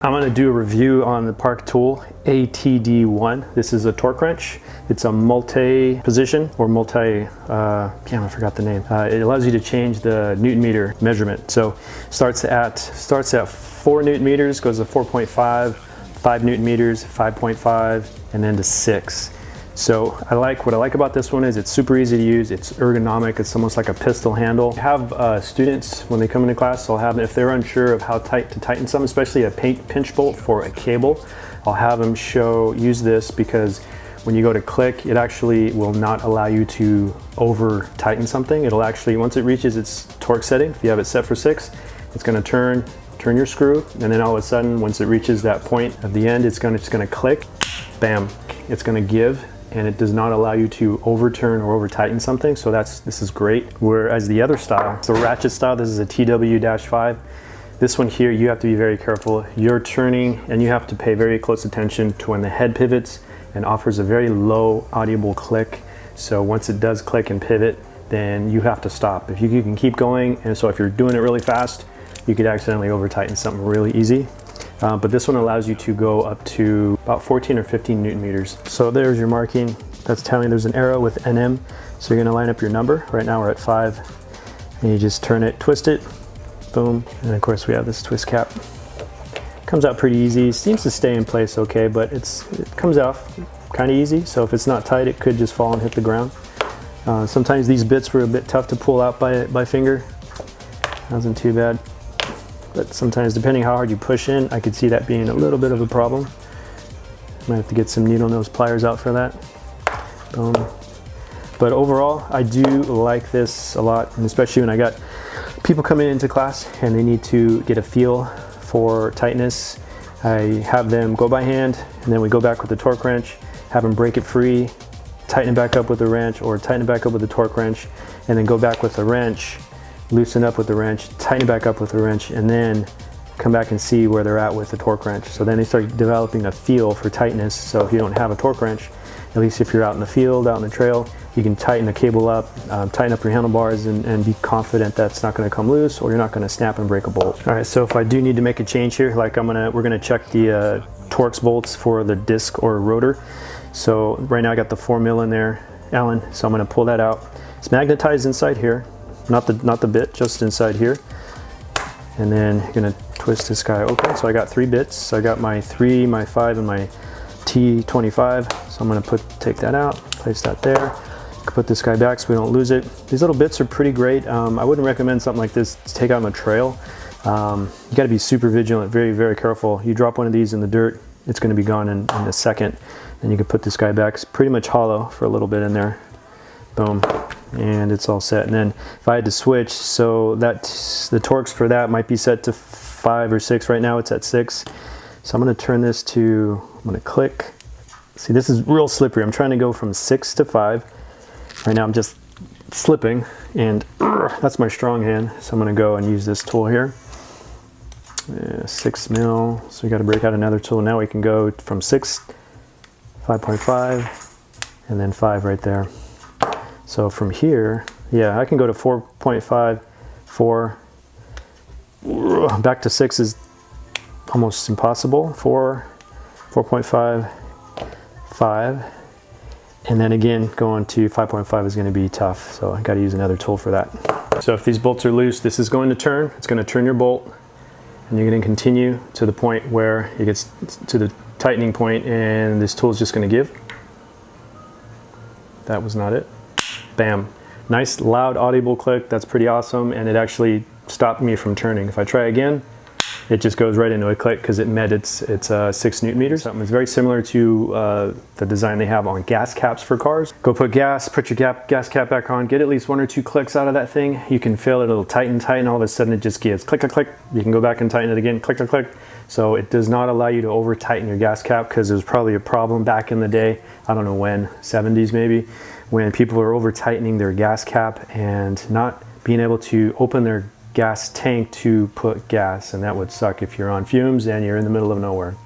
I'm going to do a review on the Park tool ATD-1. This is a torque wrench. It's a multi-position or I forgot the name. It allows you to change the Newton meter measurement. So starts at 4 Newton meters, goes to 4.5, 5 Newton meters, 5.5, and then to 6. So what I like about this one is it's super easy to use. It's ergonomic. It's almost like a pistol handle. I have students, when they come into class, I'll have them, if they're unsure of how tight to tighten something, especially a pinch bolt for a cable, I'll have them use this, because when you go to click, it actually will not allow you to over tighten something. It'll actually, once it reaches its torque setting, if you have it set for 6, it's going to turn your screw, and then all of a sudden, once it reaches that point at the end, it's going to click, bam, it's going to give. And it does not allow you to overturn or over tighten something, so this is great. Whereas the other style, it's a ratchet style, this is a TW-5. This one here, you have to be very careful. You're turning and you have to pay very close attention to when the head pivots and offers a very low audible click. So once it does click and pivot, then you have to stop. If you can keep going, and so if you're doing it really fast, you could accidentally over tighten something really easy. But this one allows you to go up to about 14 or 15 Newton meters. So there's your marking. That's telling there's an arrow with NM. So you're gonna line up your number. Right now we're at 5. And you just turn it, twist it, boom. And of course we have this twist cap. Comes out pretty easy. Seems to stay in place okay, but it comes out kind of easy. So if it's not tight, it could just fall and hit the ground. Sometimes these bits were a bit tough to pull out by finger. Wasn't too bad. But sometimes, depending how hard you push in, I could see that being a little bit of a problem. Might have to get some needle nose pliers out for that. Boom. But overall, I do like this a lot, and especially when I got people coming into class and they need to get a feel for tightness. I have them go by hand, and then we go back with the torque wrench, have them break it free, tighten it back up with the wrench, or tighten it back up with the torque wrench, and then go back with the wrench, loosen up with the wrench, tighten it back up with the wrench, and then come back and see where they're at with the torque wrench. So then they start developing a feel for tightness. So if you don't have a torque wrench, at least if you're out in the field, out in the trail, you can tighten the cable up, tighten up your handlebars, and be confident that's not going to come loose, or you're not going to snap and break a bolt. All right, so if I do need to make a change here, like we're going to check the Torx bolts for the disc or rotor. So right now I got the 4mm in there, Allen, so I'm going to pull that out. It's magnetized inside here. Not the bit, just inside here. And then you're gonna twist this guy open. So I got 3 bits. I got my 3, my 5, and my T25. So I'm gonna take that out, place that there. Put this guy back so we don't lose it. These little bits are pretty great. I wouldn't recommend something like this to take out on the trail. You gotta be super vigilant, very, very careful. You drop one of these in the dirt, it's gonna be gone in a second. And you can put this guy back. It's pretty much hollow for a little bit in there. Boom. And it's all set. And then if I had to switch, so the Torx for that might be set to 5 or 6. Right now it's at 6. So I'm going to turn this to, I'm going to click. See, this is real slippery. I'm trying to go from 6 to 5. Right now I'm just slipping, and that's my strong hand. So I'm going to go and use this tool here. 6 mil. So we got to break out another tool. Now we can go from 6, 5.5, and then 5 right there. So from here, yeah, I can go to 4.5, 4, back to 6 is almost impossible. 4, 4.5, 5, and then again going to 5.5 is going to be tough. So I got to use another tool for that. So if these bolts are loose, this is going to turn. It's going to turn your bolt, and you're going to continue to the point where it gets to the tightening point, and this tool is just going to give. That was not it. Bam. Nice loud audible click. That's pretty awesome, and it actually stopped me from turning. If I try again, it just goes right into a click because it met its 6 Newton meters. It's very similar to the design they have on gas caps for cars. Go put your gas cap back on, get at least 1 or 2 clicks out of that thing. You can feel it, it'll tighten, all of a sudden it just gives click, click, click. You can go back and tighten it again, click, click, click. So it does not allow you to over tighten your gas cap, because it was probably a problem back in the day, I don't know when, 70s maybe, when people were over tightening their gas cap and not being able to open their gas tank to put gas, and that would suck if you're on fumes and you're in the middle of nowhere.